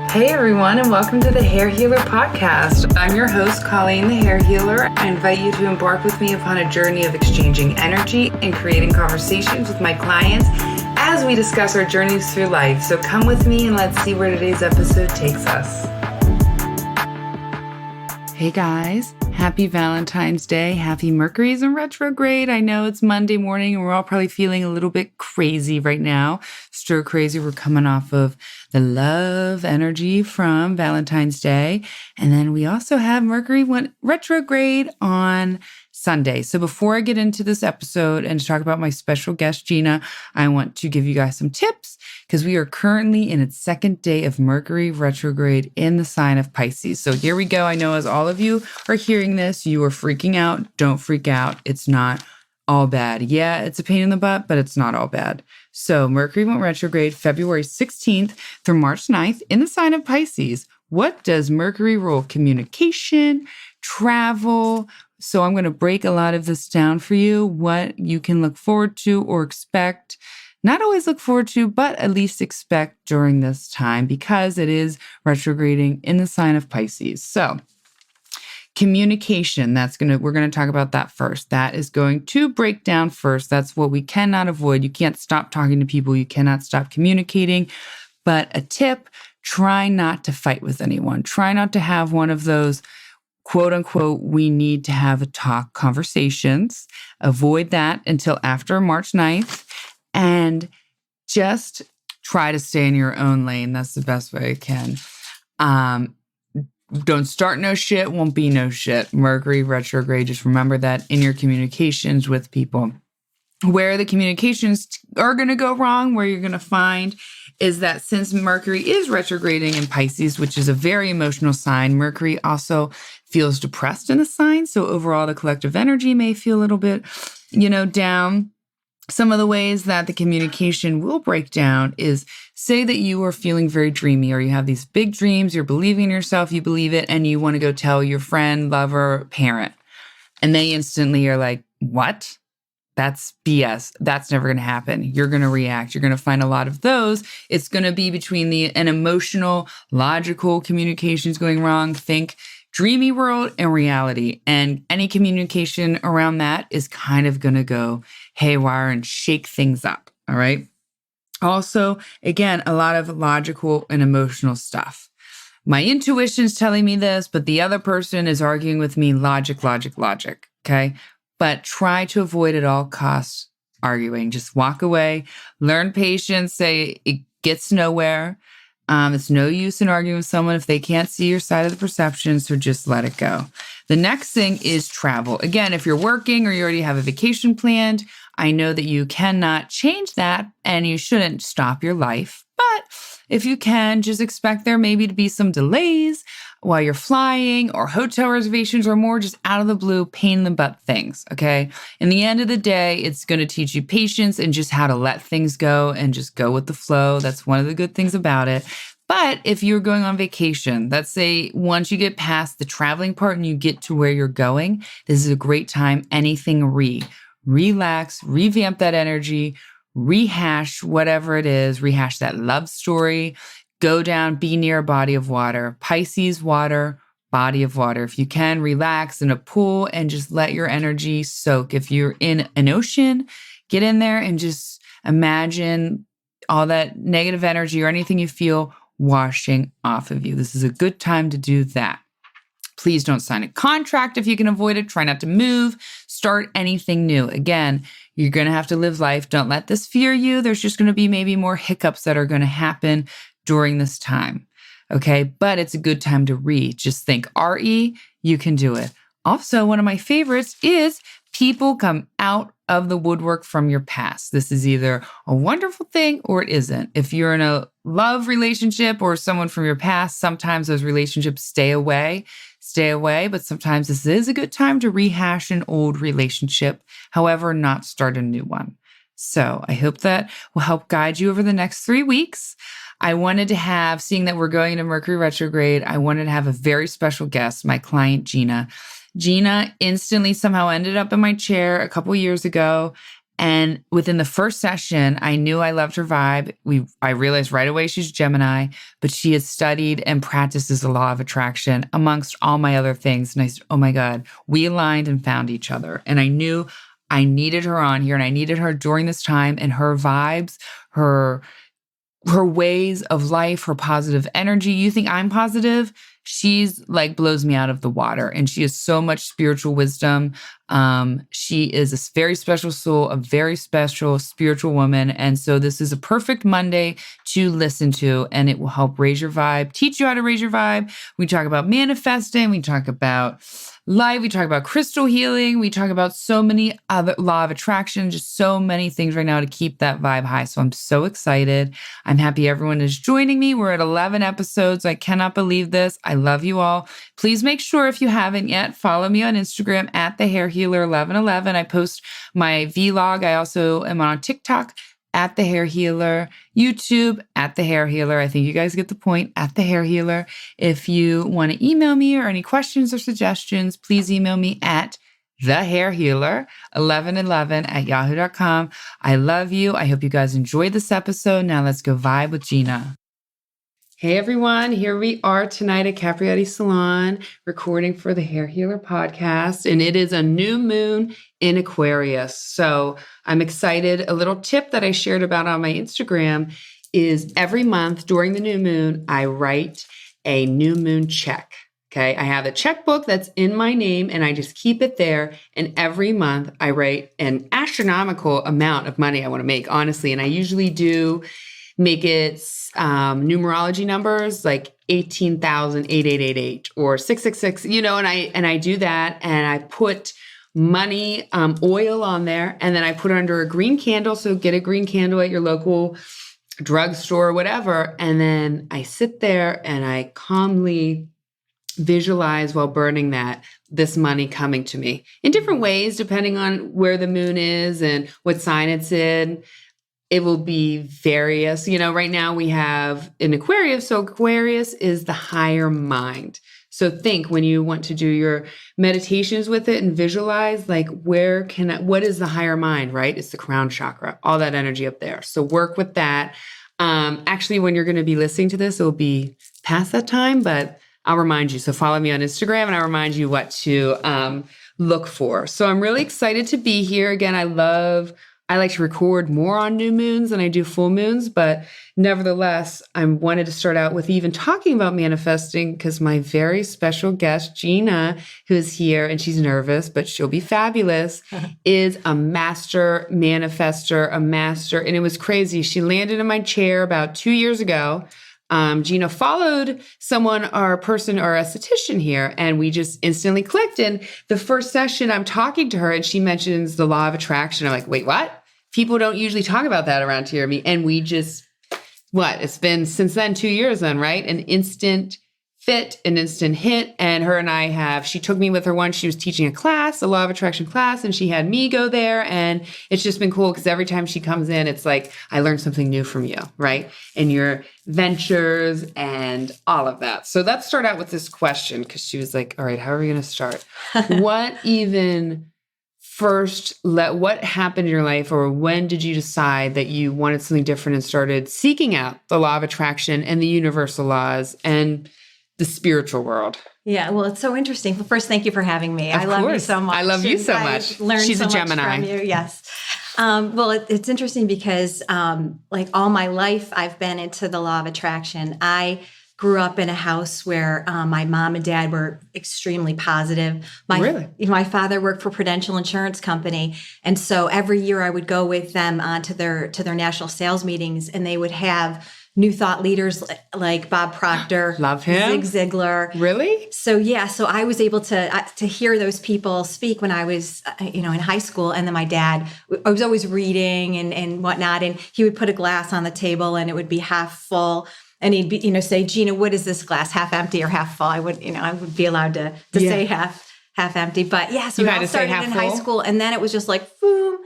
Hey everyone, and welcome to the Hair Healer Podcast. I'm your host, Colleen the Hair Healer. I invite you to embark with me upon a journey of exchanging energy and creating conversations with my clients as we discuss our journeys through life. So come with me and let's see where today's episode takes us. Hey guys, happy Valentine's Day. Happy Mercury's in retrograde. I know it's Monday morning and we're all probably feeling a little bit crazy right now. Stir crazy. We're coming off of the love energy from Valentine's Day. And then we also have Mercury went retrograde on Sunday. So before I get into this episode and to talk about my special guest, Gina, I want to give you guys some tips because we are currently in its second day of Mercury retrograde in the sign of Pisces. So here we go. I know as all of you are hearing this, you are freaking out. Don't freak out. It's not all bad. Yeah, it's a pain in the butt, but it's not all bad. So Mercury went retrograde February 16th through March 9th in the sign of Pisces. What does Mercury rule? Communication, travel. So I'm going to break a lot of this down for you, what you can look forward to or expect. Not always look forward to, but at least expect during this time because it is retrograding in the sign of Pisces. So communication, we're going to talk about that first. That is going to break down first. That's what we cannot avoid. You can't stop talking to people. You cannot stop communicating. But a tip, try not to fight with anyone. Try not to have one of those quote unquote, we need to have a talk conversations. Avoid that until after March 9th and just try to stay in your own lane. That's the best way I can. Don't start no shit, won't be no shit. Mercury retrograde, just remember that in your communications with people. Where the communications are going to go wrong, where you're going to find is that since Mercury is retrograding in Pisces, which is a very emotional sign, Mercury also feels depressed in the sign. So overall, the collective energy may feel a little bit, down. Some of the ways that the communication will break down is say that you are feeling very dreamy or you have these big dreams, you're believing in yourself, you believe it, and you want to go tell your friend, lover, parent. And they instantly are like, what? That's BS. That's never going to happen. You're going to react. You're going to find a lot of those. It's going to be between an emotional, logical communications going wrong. Think dreamy world and reality. And any communication around that is kind of going to go haywire and shake things up. All right. Also, again, a lot of logical and emotional stuff. My intuition's telling me this, but the other person is arguing with me logic. Okay. But try to avoid at all costs arguing. Just walk away, learn patience, say it gets nowhere. It's no use in arguing with someone if they can't see your side of the perception, so just let it go. The next thing is travel. Again, if you're working or you already have a vacation planned, I know that you cannot change that and you shouldn't stop your life. But if you can, just expect there maybe to be some delays while you're flying or hotel reservations or more just out of the blue, pain in the butt things, okay? In the end of the day, it's going to teach you patience and just how to let things go and just go with the flow. That's one of the good things about it. But if you're going on vacation, let's say once you get past the traveling part and you get to where you're going, this is a great time. Relax, revamp that energy, rehash whatever it is, rehash that love story, go down, be near a body of water, Pisces water, body of water. If you can, relax in a pool and just let your energy soak. If you're in an ocean, get in there and just imagine all that negative energy or anything you feel washing off of you. This is a good time to do that. Please don't sign a contract if you can avoid it. Try not to move. Start anything new. Again, you're going to have to live life. Don't let this fear you. There's just going to be maybe more hiccups that are going to happen during this time. Okay. But it's a good time to read. Just think RE, you can do it. Also, one of my favorites is people come out of the woodwork from your past. This is either a wonderful thing or it isn't. If you're in a love relationship or someone from your past, sometimes those relationships stay away, but sometimes this is a good time to rehash an old relationship. However, not start a new one. So I hope that will help guide you over the next 3 weeks. I wanted to have, seeing that we're going into Mercury retrograde, I wanted to have a very special guest, my client, Gina. Gina instantly somehow ended up in my chair a couple years ago And within the first session, I knew I loved her vibe. I realized right away she's Gemini, but she has studied and practices the law of attraction amongst all my other things. And I said, oh my God, we aligned and found each other. And I knew I needed her on here, and I needed her during this time, and her vibes, her ways of life, her positive energy. You think I'm positive? She's like blows me out of the water, and she has so much spiritual wisdom. She is a very special soul, a very special spiritual woman. And so this is a perfect Monday to listen to, and it will help raise your vibe, teach you how to raise your vibe. We talk about manifesting. We talk about life. We talk about crystal healing. We talk about so many other law of attraction, just so many things right now to keep that vibe high. So I'm so excited. I'm happy everyone is joining me. We're at 11 episodes. I cannot believe this. I love you all. Please make sure, if you haven't yet, follow me on Instagram at the Hair Healer 1111. I post my vlog. I also am on TikTok at the Hair Healer, YouTube at the Hair Healer. I think you guys get the point, at the Hair Healer. If you want to email me or any questions or suggestions, please email me at thehairhealer1111@yahoo.com. I love you. I hope you guys enjoyed this episode. Now let's go vibe with Gina. Hey everyone, here we are tonight at Capriotti Salon recording for the Hair Healer podcast, and it is a new moon in Aquarius. So I'm excited. A little tip that I shared about on my Instagram is every month during the new moon, I write a new moon check. Okay, I have a checkbook that's in my name, and I just keep it there. And every month I write an astronomical amount of money I want to make, honestly. And I usually do make it numerology numbers like 18,8888 or 666, and I do that, and I put money, oil on there, and then I put it under a green candle. So get a green candle at your local drugstore or whatever. And then I sit there and I calmly visualize while burning this money coming to me in different ways, depending on where the moon is and what sign it's in. It will be various. Right now we have an Aquarius. So Aquarius is the higher mind. So think when you want to do your meditations with it and visualize, like, what is the higher mind, right? It's the crown chakra, all that energy up there. So work with that. Actually, when you're going to be listening to this, it'll be past that time, but I'll remind you. So follow me on Instagram and I'll remind you what to look for. So I'm really excited to be here. Again, I like to record more on new moons than I do full moons, but nevertheless, I wanted to start out with even talking about manifesting because my very special guest, Gina, who is here, and she's nervous, but she'll be fabulous, is a master manifester, and it was crazy. She landed in my chair about 2 years ago. Gina followed someone or a person or a esthetician here, and we just instantly clicked. And the first session, I'm talking to her, and she mentions the law of attraction. I'm like, wait, what? People don't usually talk about that around here. And we just, it's been since then 2 years then, right? An instant fit, an instant hit. And her and she took me with her once. She was teaching a class, a law of attraction class, and she had me go there. And it's just been cool because every time she comes in, it's like, I learned something new from you, right? And your ventures and all of that. So let's start out with this question, because she was like, all right, how are we going to start? What happened in your life, or when did you decide that you wanted something different and started seeking out the law of attraction and the universal laws and the spiritual world? Yeah, well, it's so interesting. Well, first, thank you for having me. I love you so much. I love you so much. She's a Gemini. From you. Yes. Well, it's interesting because like all my life, I've been into the law of attraction. I grew up in a house where my mom and dad were extremely positive. My father worked for Prudential Insurance Company. And so every year I would go with them to their national sales meetings, and they would have new thought leaders like Bob Proctor, love him, Zig Ziglar. Really? So yeah, so I was able to hear those people speak when I was in high school, and then my dad, I was always reading and whatnot, and he would put a glass on the table and it would be half full, and he'd be say, Gina, what is this glass, half empty or half full? I would be allowed to say half empty, but yeah, so you I started in high school, and then it was just like boom.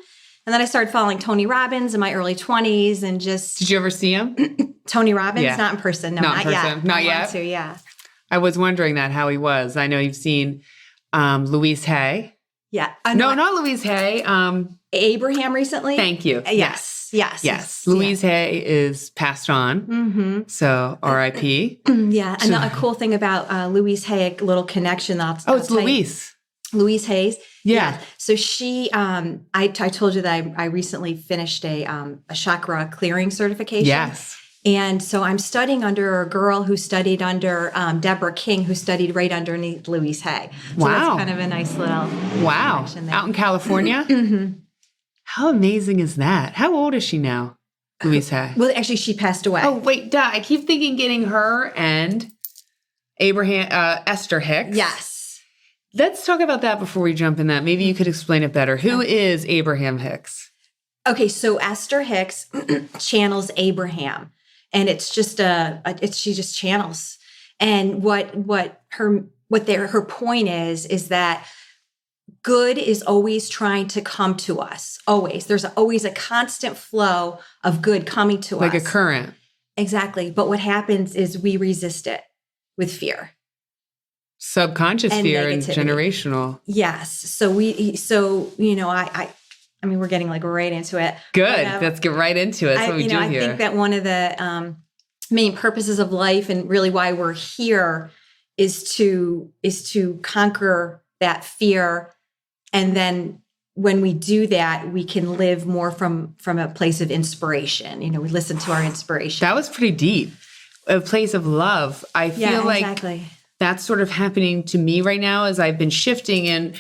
And then I started following Tony Robbins in my early 20s and just... Did you ever see him? Tony Robbins? Yeah. Not in person. No, not yet. Not yet? Yeah. I was wondering how he was. I know you've seen Louise Hay. Yeah. No, not Louise Hay. Abraham recently. Thank you. Yes. Louise Hay is passed on. Mm-hmm. So R.I.P. Yeah. And a cool thing about Louise Hay, a little connection. It's Louise. Louise Hayes. Yeah. So she, I told you that I recently finished a chakra clearing certification. Yes. And so I'm studying under a girl who studied under Deborah King, who studied right underneath Louise Hay. So Wow. that's kind of a nice little connection there. Out in California? Mm-hmm. How amazing is that? How old is she now, Louise Hay? Well, actually, she passed away. Oh, wait, duh. I keep thinking getting her and Esther Hicks. Yes. Let's talk about that before we jump in that. Maybe you could explain it better. Who is Abraham Hicks? Okay, so Esther Hicks channels Abraham, and it's just she just channels. And what her point is that good is always trying to come to us. Always. There's always a constant flow of good coming to us. Like a current. Exactly. But what happens is we resist it with fear. Subconscious And fear and negativity. Generational. Yes. So I mean, we're getting like right into it. Good. Let's get right into it. That's what we do here. I think that one of the main purposes of life and really why we're here is to conquer that fear. And then when we do that, we can live more from a place of inspiration. We listen to our inspiration. That was pretty deep. A place of love. I feel like exactly. That's sort of happening to me right now as I've been shifting and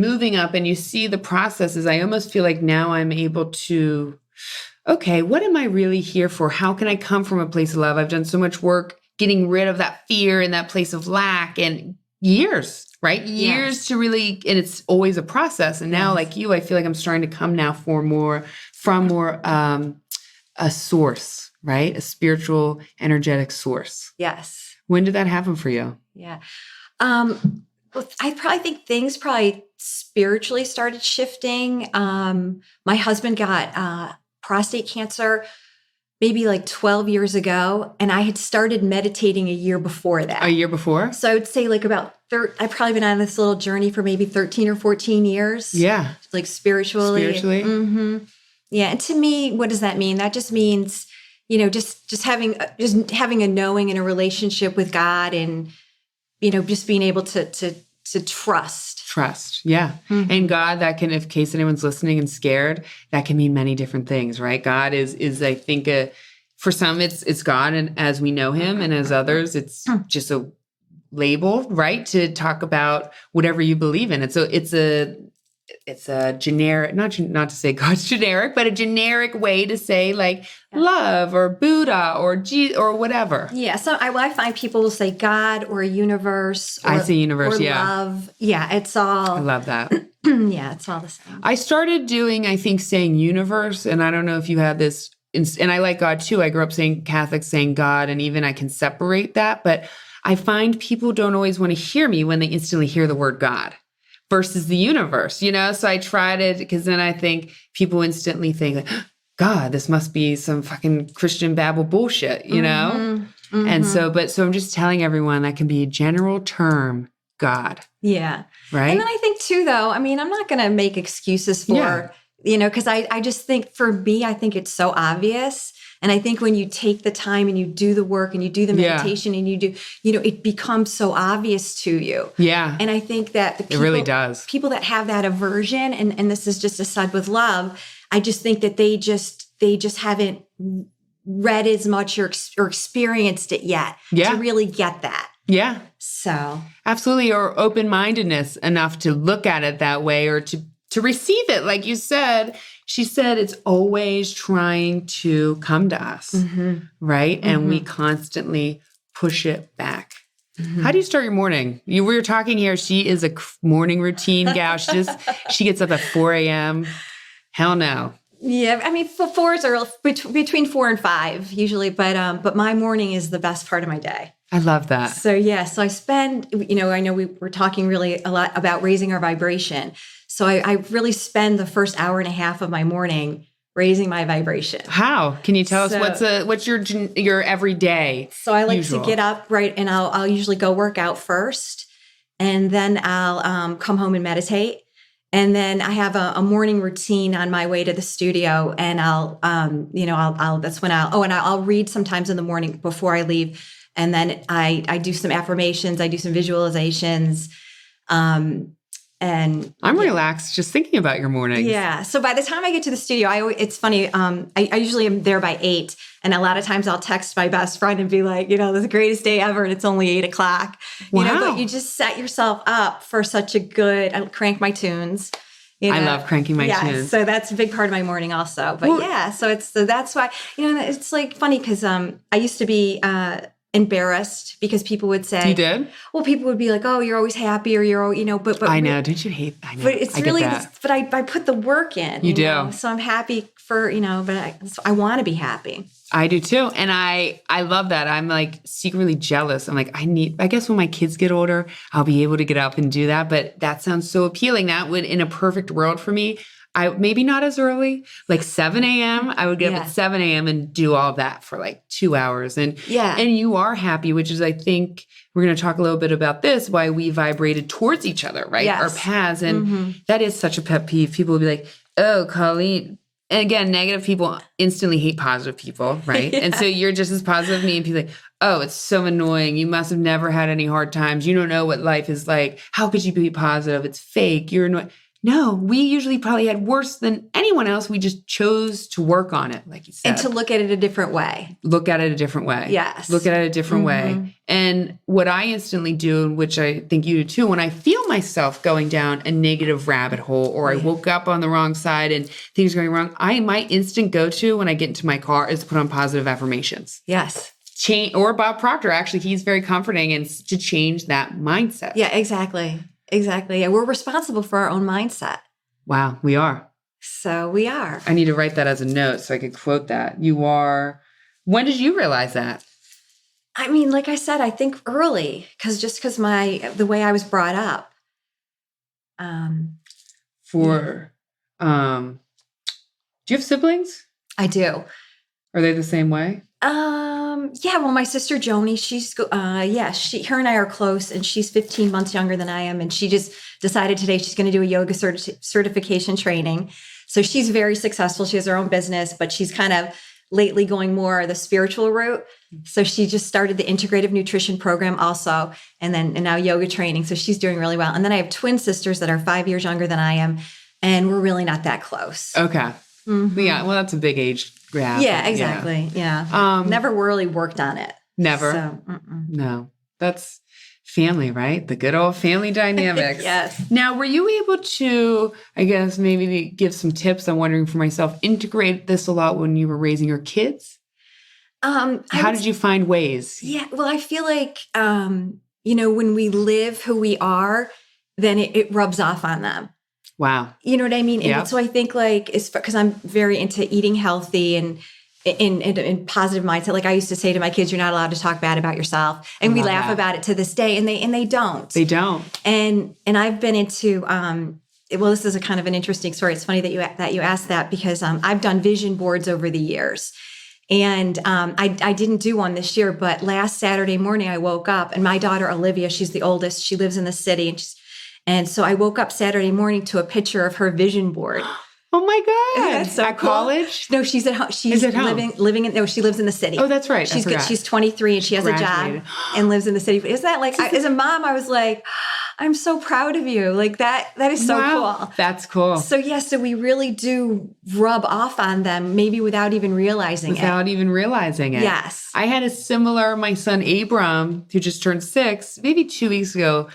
moving up, and you see the processes. I almost feel like now I'm able to, okay, what am I really here for? How can I come from a place of love? I've done so much work getting rid of that fear and that place of lack and years, right? Years to really, and it's always a process. And now like you, I feel like I'm starting to come now from more a source, right? A spiritual, energetic source. Yes. When did that happen for you? Yeah. I probably think things spiritually started shifting. My husband got prostate cancer maybe like 12 years ago, and I had started meditating a year before that. A year before? So I would say like about I've probably been on this little journey for maybe 13 or 14 years. Yeah. Like spiritually. Mm-hmm. Yeah. And to me, what does that mean? That just means, just having a knowing and a relationship with God, and, just being able to trust. Trust. Yeah. Mm-hmm. And God, that can, in case anyone's listening and scared, that can mean many different things, right? God is I think, for some, it's God and as we know him, and as others, it's just a label, right? To talk about whatever you believe in. It's a generic, not to say God's generic, but a generic way to say like love or Buddha or whatever. Yeah. So I find people will say God or universe. I say universe. Or yeah. love. Yeah. It's all. I love that. Yeah. It's all the same. I started doing, I think, saying universe. And I don't know if you had this, and I like God too. I grew up saying Catholic, saying God, and even I can separate that. But I find people don't always want to hear me when they instantly hear the word God versus the universe, So I tried it because then I think people instantly think, like, God, this must be some fucking Christian Babel bullshit, Mm-hmm. Mm-hmm. And so I'm just telling everyone that can be a general term, God. Yeah. Right. And then I think too, though, I mean, I'm not going to make excuses for, because I just think for me, I think it's so obvious. And I think when you take the time and you do the work and you do the meditation and you do, it becomes so obvious to you. Yeah. And I think that it really does. People that have that aversion, and this is just a said with love, I just think that they just haven't read as much or experienced it yet to really get that. Yeah. So. Absolutely. Or open-mindedness enough to look at it that way or to receive it. Like you said, she said it's always trying to come to us, right? Mm-hmm. And we constantly push it back. Mm-hmm. How do you start your morning? We were talking here. She is a morning routine gal. She gets up at 4 a.m. Hell no. Yeah, I mean, fours are between 4 and 5 usually, but my morning is the best part of my day. I love that. So I spend, I know we were talking really a lot about raising our vibration. So I really spend the first hour and a half of my morning raising my vibration. How? Can you tell us what's your everyday? So I like to get up, right, and I'll usually go work out first, and then I'll come home and meditate. And then I have a morning routine on my way to the studio, and I'll read sometimes in the morning before I leave. And then I do some affirmations, I do some visualizations. And I'm relaxed just thinking about your mornings. Yeah. So by the time I get to the studio, it's funny. I usually am there by 8. And a lot of times I'll text my best friend and be like, this is the greatest day ever. And it's only 8:00. Wow. But you just set yourself up for such a good, I crank my tunes. I love cranking my tunes. So that's a big part of my morning also. But that's why, it's like funny because I used to be embarrassed because people would say, you did? Well, people would be like, oh, you're always happy, or but I know. Don't you hate? I know. But it's but I put the work in. You do. So I'm happy for, but I want to be happy. I do too. And I love that. I'm like secretly jealous. I'm like, I guess when my kids get older, I'll be able to get up and do that. But that sounds so appealing. That would, in a perfect world for me, maybe not as early, like 7 a.m. I would get up at 7 a.m. and do all of that for like 2 hours. And you are happy, which is, I think we're going to talk a little bit about this, why we vibrated towards each other, right? Yes. Our paths. And that is such a pet peeve. People will be like, oh, Colleen. And again, negative people instantly hate positive people, right? And so you're just as positive as me, and people are like, oh, it's so annoying. You must have never had any hard times. You don't know what life is like. How could you be positive? It's fake. You're annoying. No, we usually probably had worse than anyone else. We just chose to work on it, like you said. And to look at it a different way. Look at it a different way. Yes. Look at it a different way. And what I instantly do, which I think you do too, when I feel myself going down a negative rabbit hole, or I woke up on the wrong side and things are going wrong, my instant go-to when I get into my car is to put on positive affirmations. Yes. Or Bob Proctor, actually, he's very comforting, and to change that mindset. Yeah, exactly. Exactly. Yeah, we're responsible for our own mindset. Wow, we are. So we are. I need to write that as a note so I could quote that. You are. When did you realize that? I mean, like I said, I think early, because the way I was brought up. Do you have siblings? I do. Are they the same way? Yeah, well, my sister Joni, her and I are close, and she's 15 months younger than I am. And she just decided today she's going to do a yoga certification training. So she's very successful. She has her own business, but she's kind of lately going more the spiritual route. So she just started the integrative nutrition program also, and now yoga training. So she's doing really well. And then I have twin sisters that are 5 years younger than I am, and we're really not that close. Okay. Yeah, well, that's a big age gap. Yeah, exactly. Yeah. Never really worked on it. Never? So, no. That's family, right? The good old family dynamics. Yes. Now, were you able to, I guess, maybe give some tips? I'm wondering for myself, integrate this a lot when you were raising your kids? How did you find ways? Yeah, well, I feel like, when we live who we are, then it rubs off on them. Wow. You know what I mean? And so I think it's because I'm very into eating healthy and in positive mindset. Like I used to say to my kids, you're not allowed to talk bad about yourself. And we laugh about it to this day, and they don't. They don't. And I've been into, this is a kind of an interesting story. It's funny that you asked that, because I've done vision boards over the years. And I didn't do one this year, but last Saturday morning I woke up, and my daughter Olivia, she's the oldest, she lives in the city, and so I woke up Saturday morning to a picture of her vision board. Oh my God. Isn't that so at cool? College? No, she's at home. She's at home? living in, no, she lives in the city. Oh, that's right. She's 23 and she has a job and lives in the city. Isn't that like, as a mom, I was like, I'm so proud of you. Like that is so cool. That's cool. So so we really do rub off on them, maybe without even realizing it. Yes. I had a similar, my son Abram, who just turned 6, maybe 2 weeks ago.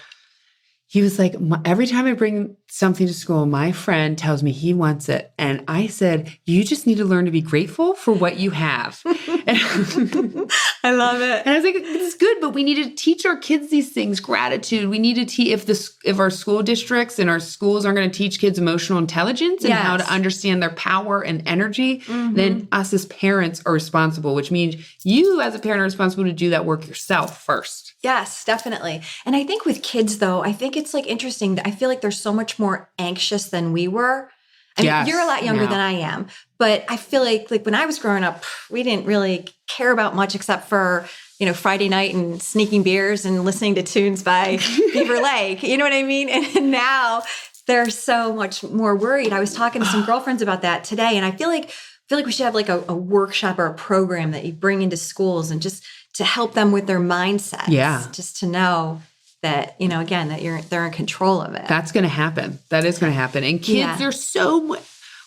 He was like, every time I bring something to school, my friend tells me he wants it. And I said, you just need to learn to be grateful for what you have. I love it. And I was like, it's good, but we need to teach our kids these things, gratitude. We need to teach, if our school districts and our schools aren't going to teach kids emotional intelligence and how to understand their power and energy, then us as parents are responsible, which means you as a parent are responsible to do that work yourself first. Yes, definitely. And I think with kids, though, I think it's like interesting that I feel like they're so much more anxious than we were. I mean, you're a lot younger than I am, but I feel like when I was growing up, we didn't really care about much except for, Friday night and sneaking beers and listening to tunes by Beaver Lake. You know what I mean? And now they're so much more worried. I was talking to some girlfriends about that today, and I feel like we should have like a workshop or a program that you bring into schools and just to help them with their mindsets. Yeah. Just to know that, again, that they're in control of it. That's going to happen. That is going to happen. And kids, they're so,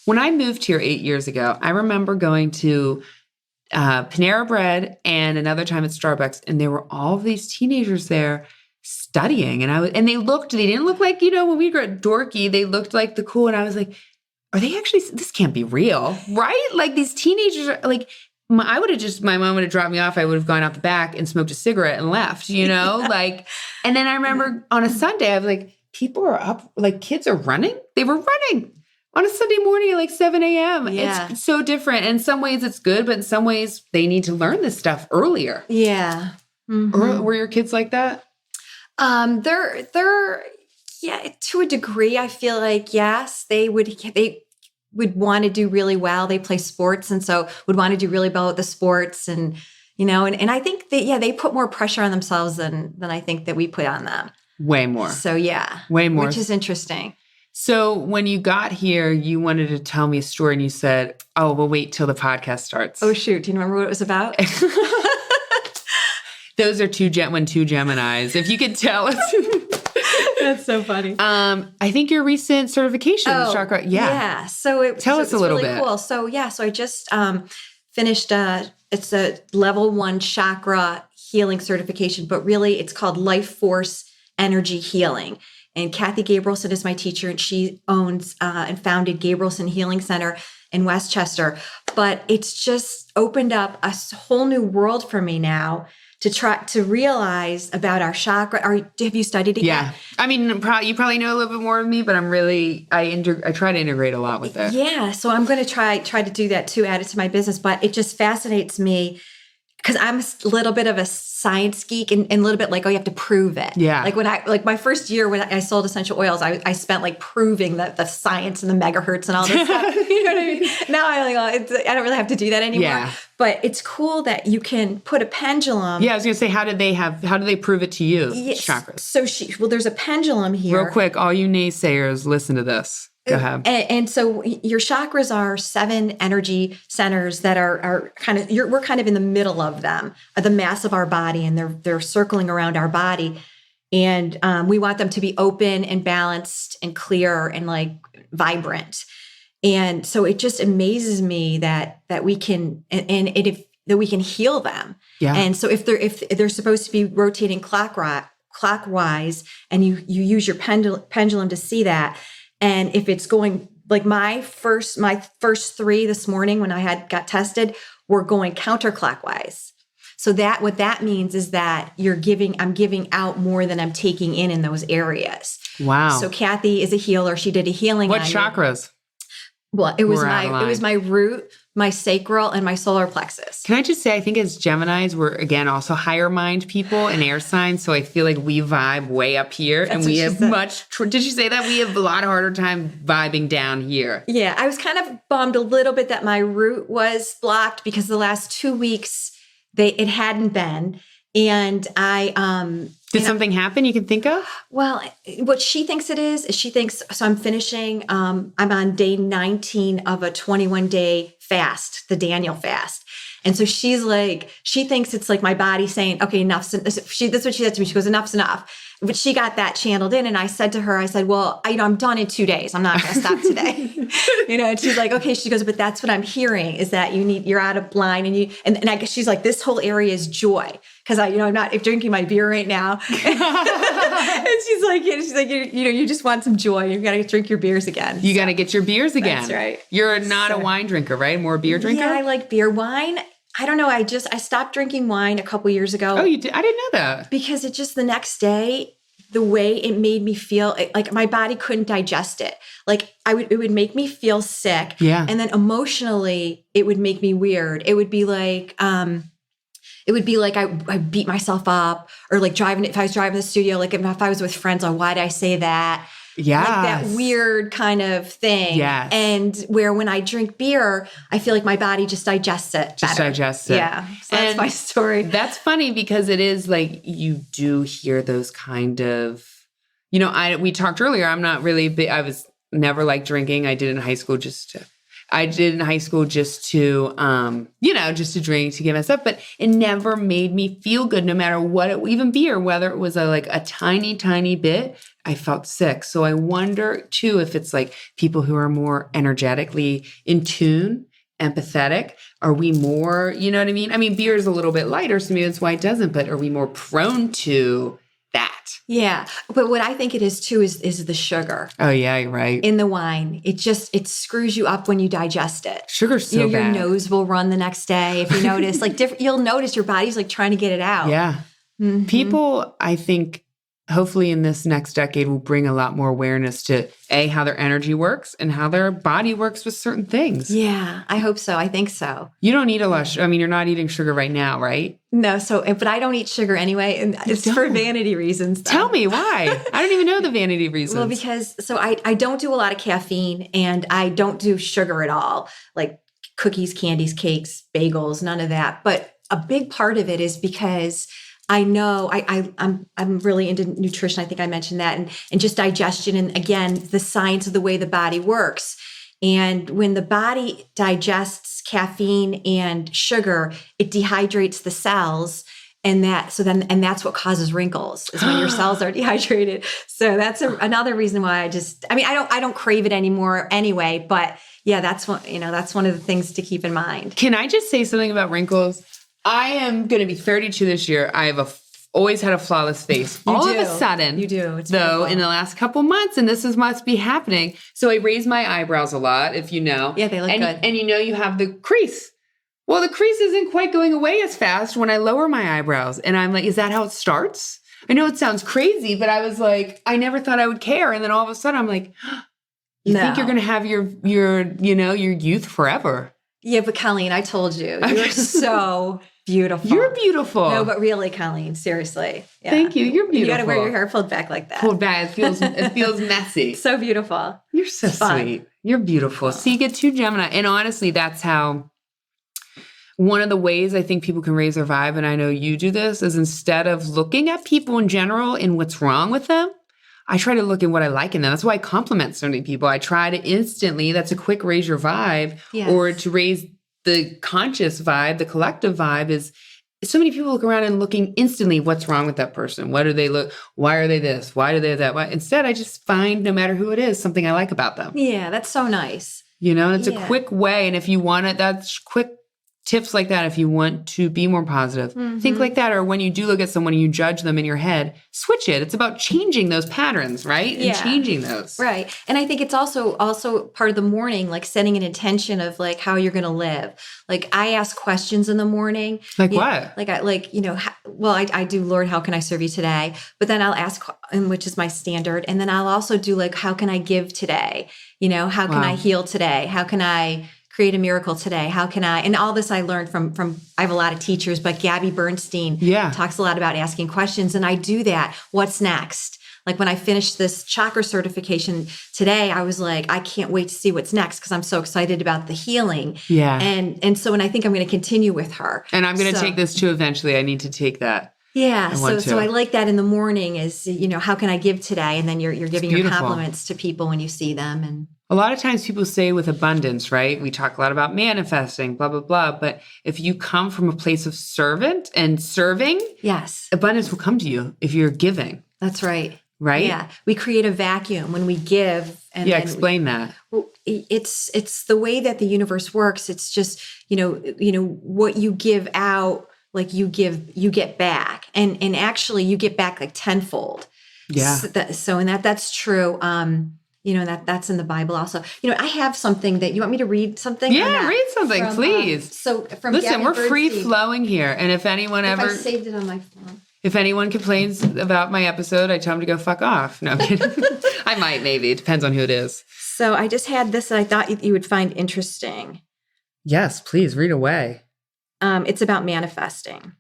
when I moved here 8 years ago, I remember going to Panera Bread and another time at Starbucks, and there were all of these teenagers there studying. And they didn't look like, when we were dorky, they looked like the cool. And I was like, are they actually, this can't be real, right? Like these teenagers are like, my mom would have dropped me off. I would have gone out the back and smoked a cigarette and left, like, and then I remember on a Sunday, I was like, people are up, like kids are running. They were running on a Sunday morning at like 7 a.m. Yeah. It's so different. In some ways it's good, but in some ways they need to learn this stuff earlier. Yeah. Mm-hmm. Were your kids like that? They're to a degree. I feel like, yes, they would want to do really well. They play sports, and so would want to do really well with the sports, and and I think that they put more pressure on themselves than I think that we put on them. Way more. So way more, which is interesting. So when you got here, you wanted to tell me a story, and you said, "Oh, we'll wait till the podcast starts." Oh shoot! Do you remember what it was about? Those are two Geminis. If you could tell us. That's so funny. I think your recent certification, chakra. Yeah. So tell us a little really bit. Cool. So so I just finished. It's a level 1 chakra healing certification, but really it's called Life Force Energy Healing. And Kathy Gabrielson is my teacher, and she owns and founded Gabrielson Healing Center in Westchester. But it's just opened up a whole new world for me now to try to realize about our chakra. Have you studied it yet? Yeah. I mean, you probably know a little bit more of me, but I try to integrate a lot with it. Yeah. So I'm going to try to do that too, add it to my business. But it just fascinates me because I'm a little bit of a science geek and a little bit like, you have to prove it. Yeah. Like my first year when I sold essential oils, I spent like proving that the science and the megahertz and all this stuff. You know what I mean? Now I don't really have to do that anymore. Yeah. But it's cool that you can put a pendulum. Yeah, I was going to say, how did they prove it to you? Yes. Chakras. So there's a pendulum here. Real quick, all you naysayers, listen to this. Go ahead. And so your chakras are 7 energy centers that are kind of, we're kind of in the middle of them, the mass of our body, and they're circling around our body. And we want them to be open and balanced and clear and like vibrant. And so it just amazes me that we can, that we can heal them. Yeah. And so if they're supposed to be rotating clockwise, and you use your pendulum to see that. And if it's going like my first 3 this morning when I got tested were going counterclockwise. So what that means is that I'm giving out more than I'm taking in those areas. Wow. So Kathy is a healer. She did a healing. What chakras? Well, it was my root, my sacral, and my solar plexus. Can I just say, I think as Geminis, we're, again, also higher mind people and air signs. So I feel like we vibe way up here. That's and we have said. Did she say that? We have a lot harder time vibing down here. Yeah, I was kind of bummed a little bit that my root was blocked because the last 2 weeks it hadn't been. And Did something happen you can think of? Well, what she thinks it is she thinks, so I'm finishing, I'm on day 19 of a 21-day fast, the Daniel fast. And so she's like, she thinks it's like my body saying, okay, enough's enough. That's what she said to me. She goes, enough's enough. But she got that channeled in. And I said to her, well, I'm done in 2 days. I'm not going to stop today. And she's like, okay. She goes, but that's what I'm hearing is that you're out of line. And I guess she's like, this whole area is joy. Cause I'm not drinking my beer right now. And she's like, you just want some joy. You got to drink your beers again. You got to get your beers again. That's right. You're not a wine drinker, right? More beer drinker? Yeah, I like beer. Wine, I don't know. I stopped drinking wine a couple years ago. Oh, you did? I didn't know that. Because it just the next day, the way it made me feel, like my body couldn't digest it. Like it would make me feel sick. Yeah. And then emotionally, it would make me weird. It would be like, I beat myself up, or like if I was driving to the studio, like if I was with friends, why did I say that? Yeah. Like that weird kind of thing. Yes. And where when I drink beer, I feel like my body just digests it better. Yeah. So that's my story. That's funny because it is like you do hear those kind of we talked earlier, I'm not really big. I was never like drinking. I did in high school just to just to drink, to get myself, but it never made me feel good, no matter what even beer, whether it was a tiny, tiny bit, I felt sick. So I wonder too, if it's like people who are more energetically in tune, empathetic, are we more, you know what I mean? I mean, beer is a little bit lighter, so maybe that's why it doesn't, but are we more prone to that? Yeah. But what I think it is too is the sugar. Oh yeah, you're right. In the wine. It screws you up when you digest it. Sugar's so your bad. nose will run the next day if you notice. You'll notice your body's like trying to get it out. Yeah. Mm-hmm. People, I think, hopefully in this next decade will bring a lot more awareness to how their energy works and how their body works with certain things. Yeah, I hope so. I think so. You don't eat a lot. You're not eating sugar right now, right? No. But I don't eat sugar anyway. And it's for vanity reasons. Though. Tell me why. I don't even know the vanity reasons. Well, because I don't do a lot of caffeine and I don't do sugar at all. Like cookies, candies, cakes, bagels, none of that. But a big part of it is because I know I'm really into nutrition. I think I mentioned that, and just digestion, and again, the science of the way the body works. And when the body digests caffeine and sugar, it dehydrates the cells, and that's what causes wrinkles, is when your cells are dehydrated. So that's another reason why I don't crave it anymore anyway. But yeah, that's one of the things to keep in mind. Can I just say something about wrinkles? I am going to be 32 this year. I have always had a flawless face. All of a sudden, you do. It's though, beautiful. In the last couple months, and must be happening. So I raise my eyebrows a lot, if you know. Yeah, they look good. And you have the crease. Well, the crease isn't quite going away as fast when I lower my eyebrows. And I'm like, is that how it starts? I know it sounds crazy, but I was like, I never thought I would care. And then all of a sudden I'm like, you think you're going to have your youth forever. Yeah, but Colleen, I told you, you're so beautiful. You're beautiful. No, but really, Colleen, seriously. Yeah. Thank you. You're beautiful. You got to wear your hair pulled back like that. Pulled back. It feels messy. So beautiful. You're so sweet. You're beautiful. So you get 2 Gemini. And honestly, that's how one of the ways I think people can raise their vibe, and I know you do this, is instead of looking at people in general and what's wrong with them, I try to look at what I like in them. That's why I compliment so many people. I try to instantly, that's a quick raise your vibe, yes. Or to raise the conscious vibe, the collective vibe is so many people look around and looking instantly what's wrong with that person. What do they look? Why are they this? Why do they that? Why? Instead, I just find, no matter who it is, something I like about them. Yeah, that's so nice. And it's a quick way. And if you want it, that's quick tips like that. If you want to be more positive, think like that. Or when you do look at someone and you judge them in your head, switch it. It's about changing those patterns, right? Yeah. And changing those. Right. And I think it's also part of the morning, like setting an intention of like how you're going to live. Like I ask questions in the morning. Like what? I do, Lord, how can I serve you today? But then I'll ask, which is my standard. And then I'll also do like, how can I give today? How can I heal today? How can I create a miracle today? How can I, and all this I learned from, I have a lot of teachers, but Gabby Bernstein talks a lot about asking questions. And I do that. What's next? Like when I finished this chakra certification today, I was like, I can't wait to see what's next because I'm so excited about the healing. Yeah. And so, and I think I'm going to continue with her. And I'm going to take this too eventually. I need to take that. Yeah. So I like that in the morning is, how can I give today? And then you're giving your compliments to people when you see them. And a lot of times people say with abundance, right? We talk a lot about manifesting, blah, blah, blah. But if you come from a place of servant and serving, yes, abundance will come to you if you're giving. That's right. Right? Yeah. We create a vacuum when we give. And explain that. Well, it's the way that the universe works. It's just, what you give out, like you get back. And actually you get back like tenfold. Yeah. So that's true. That's in the Bible also. I have something that you want me to read something? Yeah, read something, please. Listen, Gabby we're Bernstein. free flowing here. And if anyone I saved it on my phone. If anyone complains about my episode, I tell them to go fuck off. No, I'm kidding. I might, maybe. It depends on who it is. So I just had this that I thought you would find interesting. Yes, please read away. It's about manifesting.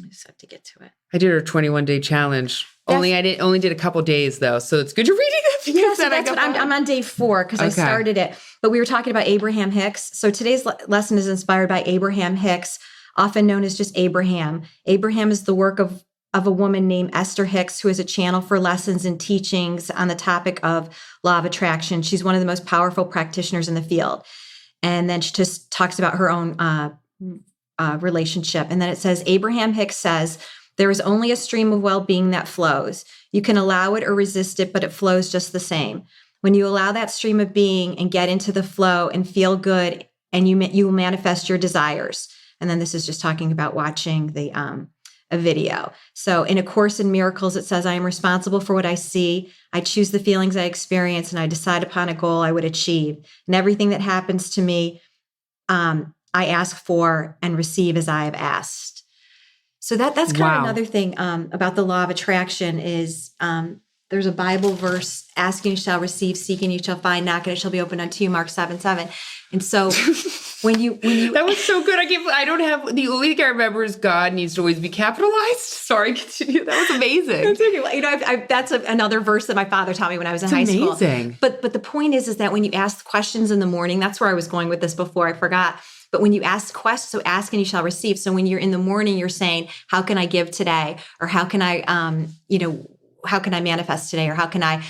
I just have to get to it. I did her 21-day challenge. I only did a couple days though, so it's good you're reading it. Yes, that's what I'm on day 4 because I started it. But we were talking about Abraham Hicks. So today's lesson is inspired by Abraham Hicks, often known as just Abraham. Abraham is the work of of a woman named Esther Hicks, who is a channel for lessons and teachings on the topic of law of attraction. She's one of the most powerful practitioners in the field. And then she just talks about her own relationship. And then it says, Abraham Hicks says, there is only a stream of well-being that flows. You can allow it or resist it, but it flows just the same. When you allow that stream of being and get into the flow and feel good, and you will manifest your desires. And then this is just talking about watching a video. So in A Course in Miracles, it says, I am responsible for what I see. I choose the feelings I experience, and I decide upon a goal I would achieve. And everything that happens to me, I ask for and receive as I have asked. So that's kind of another thing about the law of attraction is there's a Bible verse, asking you shall receive, seeking you shall find, knocking it shall be opened unto you, Mark 7:7. And so when you that was so good. I don't have the only thing I remember is God needs to always be capitalized. Sorry, continue. That was amazing. That's okay. Well, that's another verse that my father taught me when I was in high school. Amazing. But the point is that when you ask questions in the morning, that's where I was going with this before I forgot. But when you ask questions, so ask and you shall receive. So when you're in the morning, you're saying, how can I give today? Or how can I, how can I manifest today? Or how can I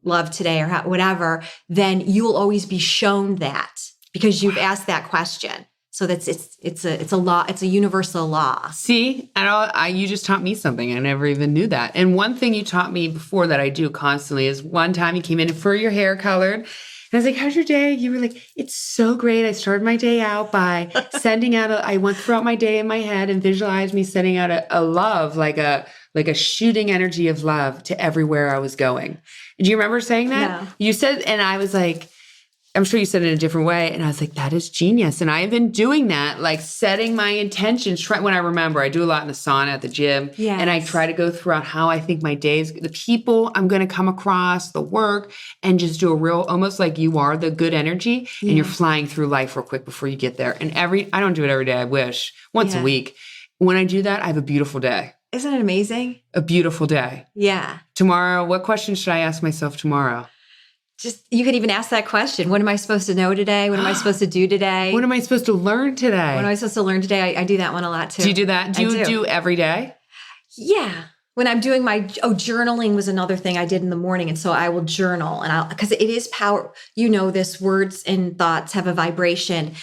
love today? Or whatever. Then you will always be shown that because you've asked that question. So it's a law. It's a universal law. See, you just taught me something. I never even knew that. And one thing you taught me before that I do constantly is one time you came in for your hair colored. And I was like, how's your day? You were like, it's so great. I started my day out by sending out I went throughout my day in my head and visualized me sending out a love, like a shooting energy of love to everywhere I was going. Do you remember saying that? No. You said, and I was like, I'm sure you said it in a different way. And I was like, that is genius. And I have been doing that, like setting my intentions. When I remember, I do a lot in the sauna at the gym. Yes. And I try to go throughout how I think my days, the people I'm going to come across, the work, and just do a real, almost like you are the good energy and you're flying through life real quick before you get there. And I don't do it every day. I wish once a week. When I do that, I have a beautiful day. Isn't it amazing? A beautiful day. Yeah. Tomorrow, what question should I ask myself tomorrow? You could even ask that question. What am I supposed to know today? What am I supposed to do today? What am I supposed to learn today? What am I supposed to learn today? I do that one a lot too. Do you do that? Do you do every day? Yeah. When I'm doing journaling was another thing I did in the morning. And so I will journal because it is power. This words and thoughts have a vibration.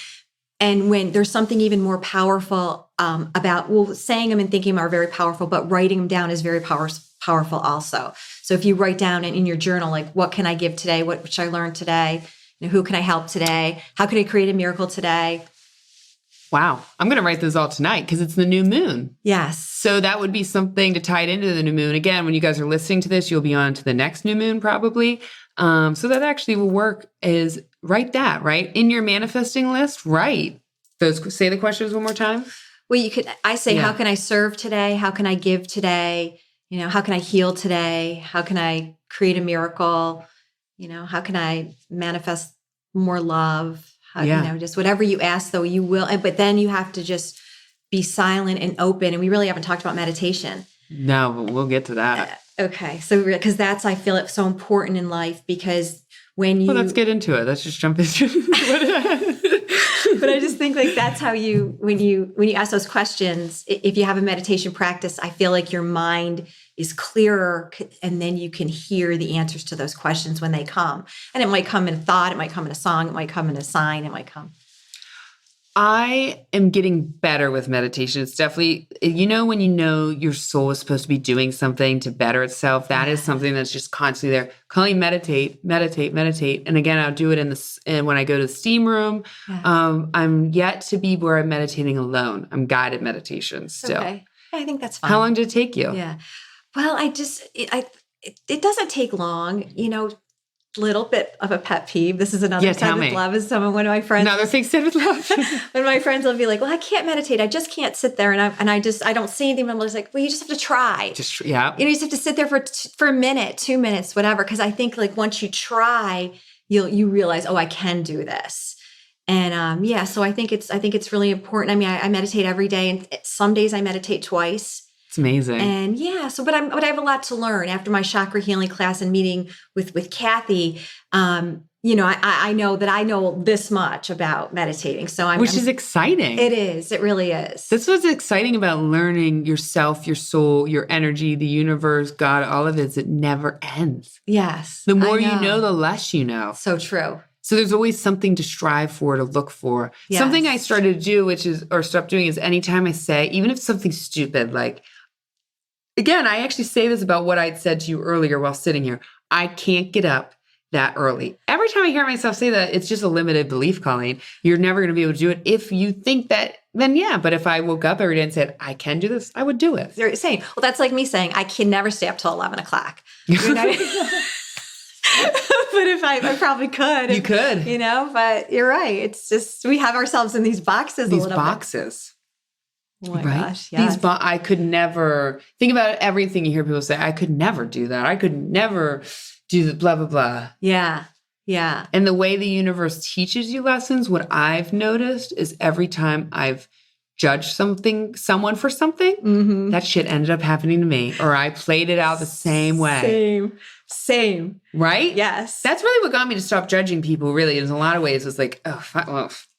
And when there's something even more powerful about, saying them and thinking them are very powerful, but writing them down is very powerful also. So if you write down in your journal, like, what can I give today? What should I learn today? Who can I help today? How can I create a miracle today? Wow. I'm going to write those all tonight because it's the new moon. Yes. So that would be something to tie it into the new moon. Again, when you guys are listening to this, you'll be on to the next new moon probably. So that actually will work is write that, right? In your manifesting list, write those. Say the questions one more time. Well, I say, how can I serve today? How can I give today? How can I heal today? How can I create a miracle? How can I manifest more love? Just whatever you ask, though, you will. But then you have to just be silent and open. And we really haven't talked about meditation. No, but we'll get to that. Okay. So, because I feel it's so important in life because when you... Well, let's get into it. Let's just jump into it. But I just think that's how when you ask those questions, if you have a meditation practice, I feel like your mind is clearer and then you can hear the answers to those questions when they come. And it might come in a thought, it might come in a song, it might come in a sign, it might come. I am getting better with meditation. It's definitely, when your soul is supposed to be doing something to better itself, that is something that's just constantly there. Calling meditate. And again, I'll do it when I go to the steam room. Yeah. I'm yet to be where I'm meditating alone. I'm guided meditation still. Okay. I think that's fine. How long did it take you? Yeah. Well, it doesn't take long, little bit of a pet peeve. This is another side with love is one of my friends. Another thing said with love. One of my friends will be like, well, I can't meditate. I just can't sit there. And I don't see anything. I'm just like, well, you just have to try. You just have to sit there for a minute, 2 minutes, whatever. Cause I think like once you try, you realize, I can do this. And so I think it's really important. I mean, I meditate every day and some days I meditate twice. It's amazing. And but I have a lot to learn after my chakra healing class and meeting with Kathy. I know that I know this much about meditating. So Which is exciting. It is. It really is. That's what's exciting about learning yourself, your soul, your energy, the universe, God, all of it is it never ends. Yes. The more you know, the less you know. So true. So there's always something to strive for, to look for. Yes. Something I started to do, or stop doing, is anytime I say, even if something's stupid, like, again, I actually say this about what I'd said to you earlier while sitting here. I can't get up that early. Every time I hear myself say that, it's just a limited belief, Colleen. You're never going to be able to do it. If you think that, then yeah. But if I woke up every day and said, I can do this, I would do it. You're saying, well, that's like me saying, I can never stay up till 11 o'clock. But if I probably could. You could. But you're right. It's just, we have ourselves in these boxes a little bit. Oh my gosh, yes. I could never, think about everything you hear people say, I could never do that. I could never do the blah, blah, blah. Yeah. Yeah. And the way the universe teaches you lessons, what I've noticed is every time I've judged someone for something, that shit ended up happening to me, or I played it out the same way. Same. Right? Yes. That's really what got me to stop judging people, really. In a lot of ways, it was like,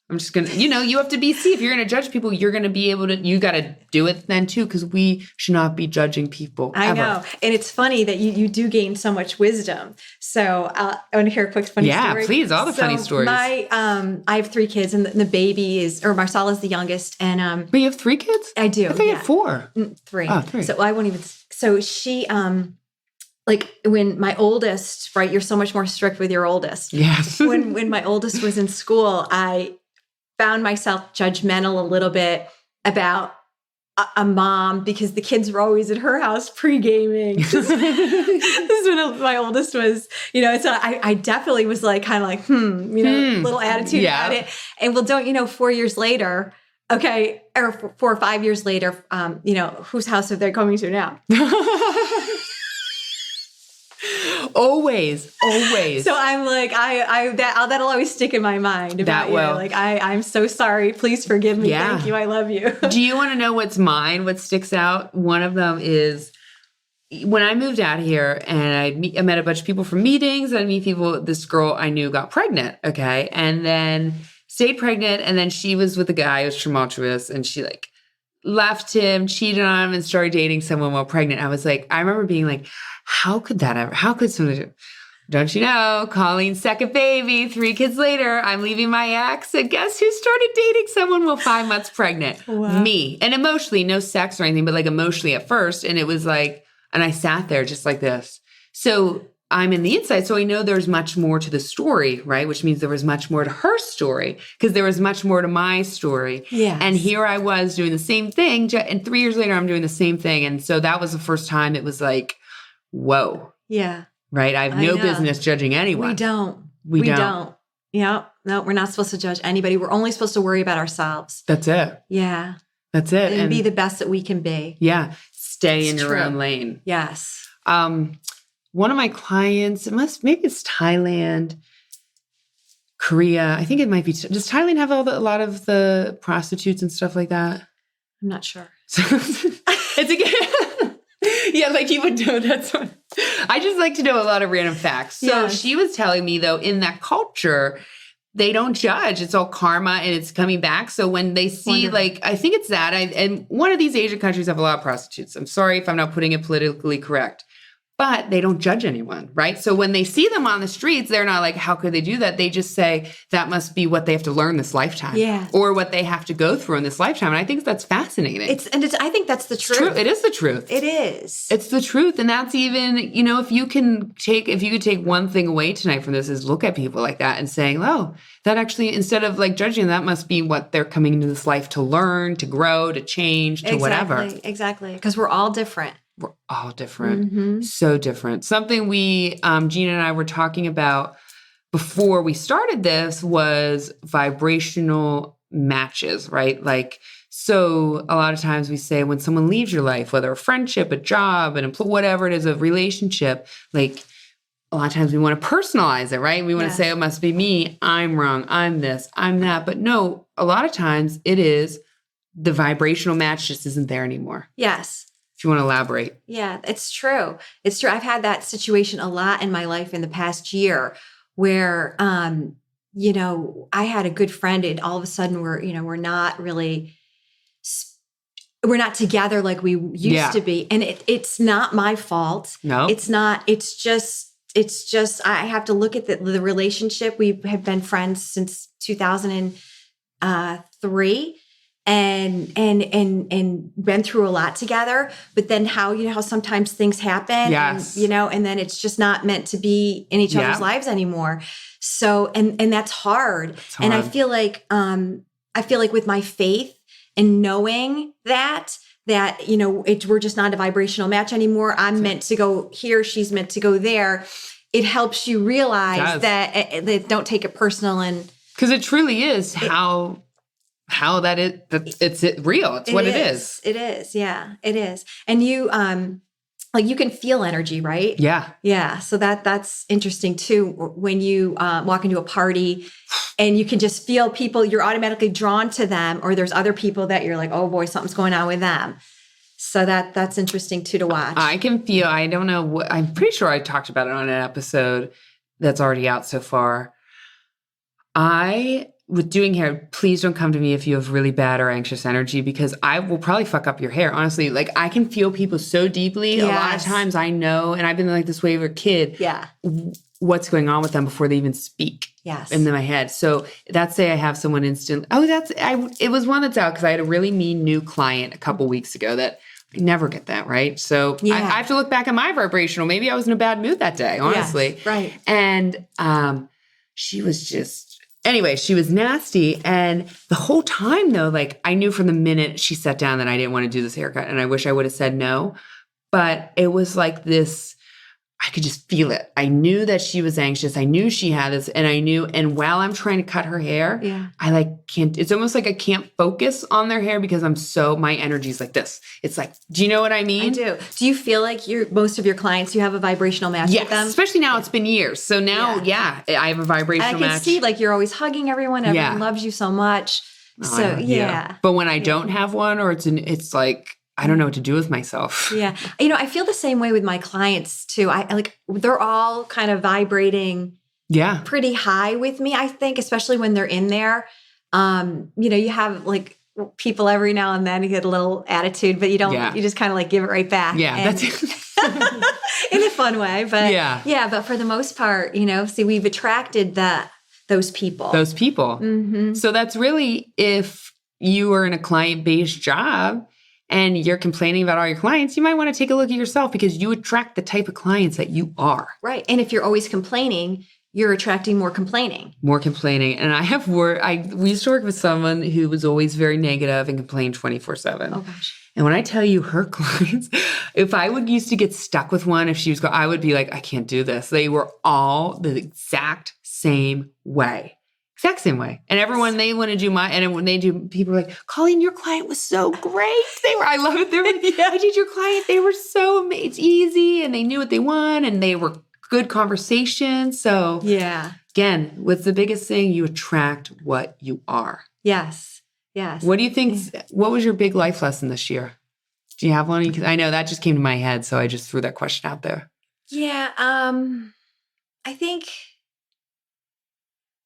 I'm just going to, you have to if you're going to judge people, you're going to be able to, you got to do it then too, because we should not be judging people. I know. And it's funny that you do gain so much wisdom. So I want to hear a quick funny story. Yeah, please. All the funny stories. I have 3 kids, and the baby Marcel is the youngest. And but you have 3 kids? I do. I thought you had 4. 3. Oh, 3. So I won't even, so she, like when my oldest, right, you're so much more strict with your oldest. Yes. when my oldest was in school, I found myself judgmental a little bit about a mom, because the kids were always at her house pre-gaming. This is when my oldest was, so I definitely was like, kind of like, little attitude about it. And 4 years later, okay, or 4 or 5 years later, whose house are they coming to now? Always. So I'm like, that'll always stick in my mind about Like, I'm so sorry. Please forgive me. Yeah. Thank you. I love you. Do you want to know what's mine? What sticks out? One of them is when I moved out here, and I met a bunch of people from meetings. I'd meet people. This girl I knew got pregnant. Okay. And then stayed pregnant. And then she was with a guy who was tumultuous, and she left him, cheated on him, and started dating someone while pregnant. I was like, I remember being like, how could someone do? Don't you know, Colleen's second baby, 3 kids later, I'm leaving my ex, and guess who started dating someone while 5 months pregnant? Wow. Me. And emotionally, no sex or anything, but emotionally at first. And it was and I sat there just like this. So I'm in the inside, so I know there's much more to the story, right? Which means there was much more to her story, because there was much more to my story. Yes. And here I was doing the same thing, and 3 years later, I'm doing the same thing. And so that was the first time it was like, whoa. Yeah. Right? I have no business judging anyone. We don't. We don't. Yeah. No, we're not supposed to judge anybody. We're only supposed to worry about ourselves. That's it. Yeah. That's it. And be the best that we can be. Yeah. Stay in your true. own lane. Yes. One of my clients, maybe it's Thailand, Korea. I think it might be. Does Thailand have a lot of the prostitutes and stuff like that? I'm not sure. It's again. Yeah, you would know. That's what I just like to know a lot of random facts. So she was telling me, though, in that culture, they don't judge. It's all karma, and it's coming back. So when they see, I think it's that. And one of these Asian countries have a lot of prostitutes. I'm sorry if I'm not putting it politically correct. But they don't judge anyone, right? So when they see them on the streets, they're not like, how could they do that? They just say, that must be what they have to learn this lifetime. Yeah. Or what they have to go through in this lifetime. And I think that's fascinating. I think that's the truth. True. It is the truth. It is. It's the truth. And that's even, if you could take one thing away tonight from this, is look at people like that and saying, oh, that actually, instead of judging, that must be what they're coming into this life to learn, to grow, to change, to whatever. Exactly. Because we're all different. We're all different. So different. Something we, Gina and I were talking about before we started this was vibrational matches, right? So a lot of times we say when someone leaves your life, whether a friendship, a job, whatever it is, a relationship, a lot of times we want to personalize it, right? We want to say, it must be me. I'm wrong. I'm this. I'm that. But no, a lot of times it is the vibrational match just isn't there anymore. Yes. If you want to elaborate. Yeah, it's true. It's true. I've had that situation a lot in my life in the past year where, I had a good friend and all of a sudden we're not really, we're not together like we used to be. And it's not my fault. No, it's not, it's just, I have to look at the relationship. We have been friends since 2003 and been through a lot together, but then how sometimes things happen and then it's just not meant to be in each other's lives anymore. So, and that's hard. And I feel like with my faith and knowing that, we're just not a vibrational match anymore. I'm meant to go here. She's meant to go there. It helps you realize that don't take it personal. And because it truly is how it's real. It's what it is. It is. Yeah, it is. And you, you can feel energy, right? Yeah. Yeah. So that's interesting too. When you walk into a party and you can just feel people, you're automatically drawn to them, or there's other people that you're like, oh boy, something's going on with them. So that's interesting too to watch. I can feel, I don't know, I'm pretty sure I talked about it on an episode that's already out so far. With doing hair, please don't come to me if you have really bad or anxious energy, because I will probably fuck up your hair. Honestly, like I can feel people so deeply. Yes. A lot of times I know, and I've been like this way with a kid. Yeah. What's going on with them before they even speak. Yes. In my head. So that's say I have someone instant. Oh, it was one that's out because I had a really mean new client a couple weeks ago that I never get that, right? So I have to look back at my vibrational. Maybe I was in a bad mood that day, honestly. Yes, right. And she was she was nasty. And the whole time though, like I knew from the minute she sat down that I didn't want to do this haircut, and I wish I would have said no. But it was like this, I could just feel it. I knew that she was anxious. I knew she had this, and while I'm trying to cut her hair, I can't, it's almost like I can't focus on their hair because my energy's like this. It's like, do you know what I mean? I do. Do you feel like most of your clients, you have a vibrational match with them? Especially now it's been years. So now, I have a vibrational match. I can see like you're always hugging everyone. Everyone loves you so much. But when I don't have one, or it's like, I don't know what to do with myself. Yeah. I feel the same way with my clients too. They're all kind of vibrating pretty high with me, I think, especially when they're in there. You have like people every now and then, you get a little attitude, but you don't, you just kind of like give it right back. Yeah. That's in a fun way. But but for the most part, we've attracted those people. Mm-hmm. So that's really, if you are in a client-based job, and you're complaining about all your clients, you might want to take a look at yourself, because you attract the type of clients that you are. Right. And if you're always complaining, you're attracting more complaining. More complaining. And we used to work with someone who was always very negative and complained 24/7. Oh gosh. And when I tell you her clients, if I used to get stuck with one, if she was I would be like, I can't do this. They were all the exact same way. Exact same way. And everyone, they want to do and when they do, people are like, Colleen, your client was so great. I love it. They're like, I did your client. They were so amazing. It's easy. And they knew what they want, and they were good conversations. So again, what's the biggest thing? You attract what you are. Yes. Yes. What do you think? What was your big life lesson this year? Do you have one? I know that just came to my head, so I just threw that question out there. Yeah.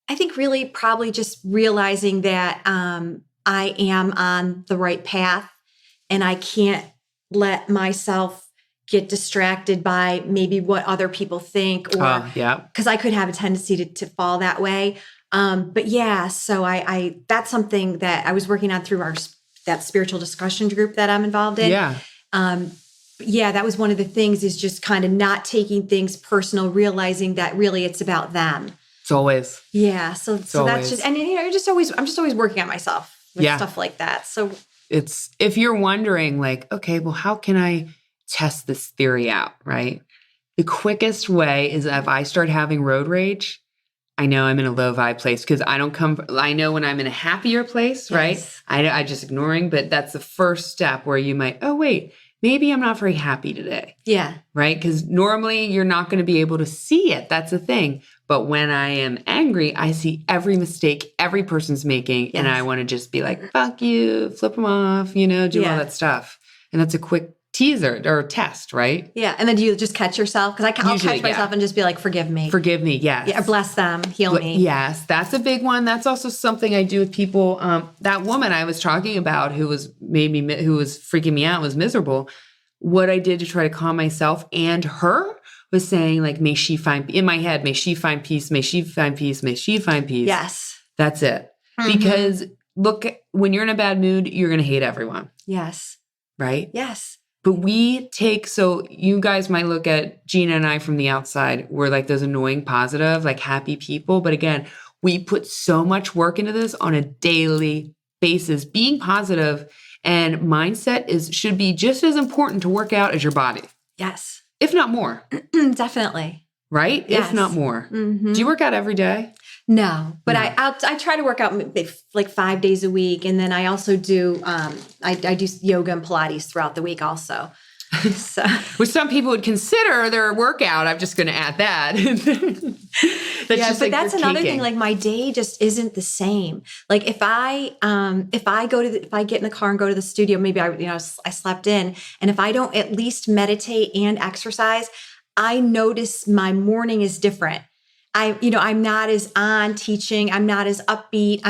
I think really probably just realizing that I am on the right path, and I can't let myself get distracted by maybe what other people think, or because I could have a tendency to fall that way. So I that's something that I was working on through that spiritual discussion group that I'm involved in. That was one of the things, is just kind of not taking things personal, realizing that really it's about them. It's always. Yeah. So that's just, and I'm just always working on myself with stuff like that. So if you're wondering like, okay, well, how can I test this theory out? Right. The quickest way is if I start having road rage, I know I'm in a low vibe place, because I know when I'm in a happier place, right? I just ignoring, but that's the first step where you might, oh, wait, maybe I'm not very happy today. Yeah. Right? Because normally you're not going to be able to see it. That's the thing. But when I am angry, I see every mistake every person's making. Yes. And I want to just be like, fuck you, flip them off, do all that stuff. And that's a quick teaser or test, right? Yeah. And then do you just catch yourself? Because I'll Usually, catch myself and just be like, forgive me. Forgive me. Yes. Yeah, bless them. Heal me. Yes. That's a big one. That's also something I do with people. That woman I was talking about who was freaking me out, was miserable. What I did to try to calm myself and her was saying, like, may she find, in my head, may she find peace, may she find peace, may she find peace. Yes. That's it. Because look, when you're in a bad mood, you're going to hate everyone. Yes. Right? Yes. But so you guys might look at Gina and I from the outside. We're like those annoying, positive, like happy people. But again, we put so much work into this on a daily basis. Being positive and mindset should be just as important to work out as your body. Yes. If not more. Definitely. Right? Yes. If not more. Do you work out every day? No, but No. I try to work out like 5 days a week. And then I also do, I do yoga and Pilates throughout the week also. So. Which some people would consider their workout. I'm just going to add that. That's another thing. Like my day just isn't the same. Like if I get in the car and go to the studio, maybe I slept in, and if I don't at least meditate and exercise, I notice my morning is different. I'm not as on teaching. I'm not as upbeat.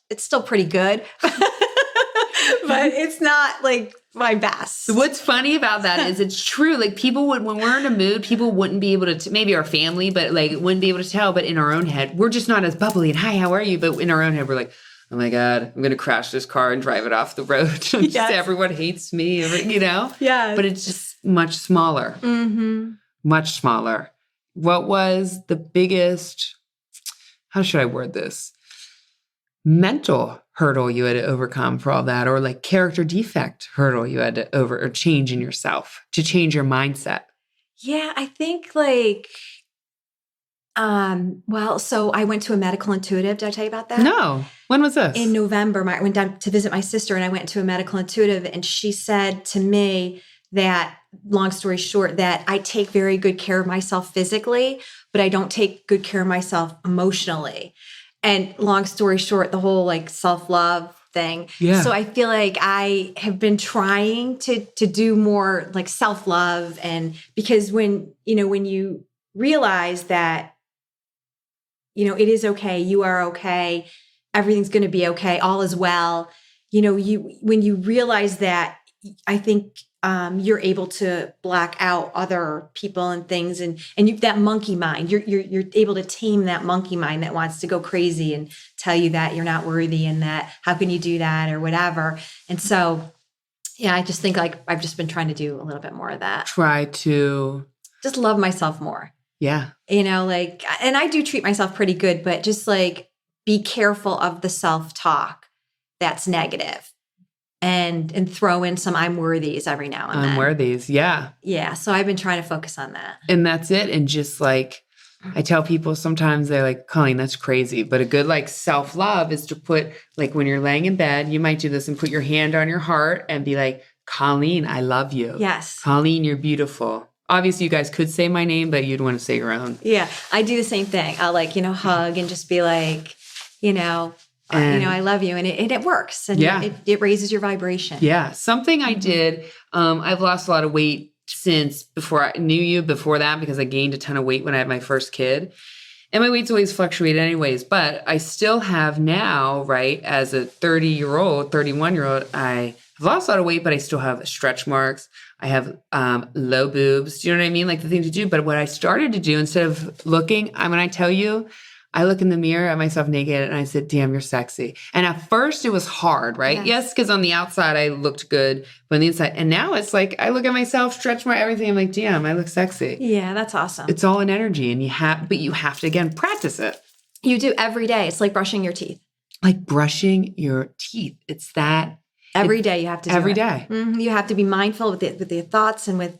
It's still pretty good, but it's not like my best. What's funny about that is it's true. Like people when we're in a mood, people wouldn't be able to, maybe our family, but like wouldn't be able to tell. But in our own head, we're just not as bubbly and hi, how are you? But in our own head, we're like, oh my God, I'm going to crash this car and drive it off the road. Everyone hates me, Yeah. But it's just much smaller. Much smaller. What was the biggest, how should I word this? Mental hurdle you had to overcome for all that, or like character defect hurdle you had to or change in yourself to change your mindset? Yeah, I think like, so I went to a medical intuitive. Did I tell you about that? No. When was this? In November, I went down to visit my sister and I went to a medical intuitive, and she said to me that, long story short, that I take very good care of myself physically, but I don't take good care of myself emotionally. And long story short, the whole like self-love thing. Yeah. So I feel like I have been trying to do more like self-love, and because when you realize that, it is okay, you are okay, everything's going to be okay, all is well. When you realize that, I think you're able to block out other people and things, and that monkey mind. You're able to tame that monkey mind that wants to go crazy and tell you that you're not worthy and that how can you do that or whatever. And so, yeah, I just think like I've just been trying to do a little bit more of that. Try to just love myself more. Yeah. And I do treat myself pretty good, but just like be careful of the self-talk that's negative. And throw in some I'm worthies every now and then. I'm worthies, yeah. Yeah, so I've been trying to focus on that. And that's it. And just like, I tell people sometimes they're like, Colleen, that's crazy. But a good like self-love is to put, like when you're laying in bed, you might do this and put your hand on your heart and be like, Colleen, I love you. Yes. Colleen, you're beautiful. Obviously, you guys could say my name, but you'd want to say your own. Yeah, I do the same thing. I'll hug and just be like, I love you. And it works. And it raises your vibration. Yeah. Something I did, I've lost a lot of weight since before I knew you, before that, because I gained a ton of weight when I had my first kid. And my weight's always fluctuated anyways, but I still have now, right, as a 31-year-old, I have lost a lot of weight, but I still have stretch marks. I have low boobs. Do you know what I mean? Like the thing to do. But what I started to do, instead of looking, when I tell you, I look in the mirror at myself naked and I said, damn, you're sexy. And at first it was hard, right? Yes, because on the outside I looked good, but on the inside. And now it's like, I look at myself, stretch my everything. I'm like, damn, I look sexy. Yeah, that's awesome. It's all in energy, and you have to, again, practice it. You do every day. It's like brushing your teeth. Like brushing your teeth. It's that. Every day you have to do every it. Day. Mm-hmm. You have to be mindful with your thoughts and with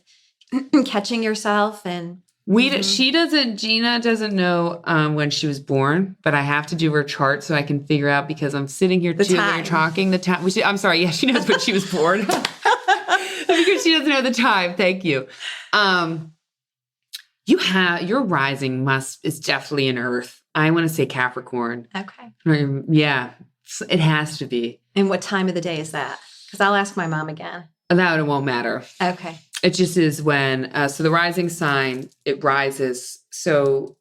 catching yourself. And Gina doesn't know when she was born, but I have to do her chart so I can figure out, because I'm sitting here too when you're talking, the time. I'm sorry. Yeah, she knows when she was born. Because she doesn't know the time. Thank you. Your rising is definitely an Earth. I want to say Capricorn. Okay. Yeah, it has to be. And what time of the day is that? Because I'll ask my mom again. That it won't matter. Okay. It just is when, so the rising sign, it rises. So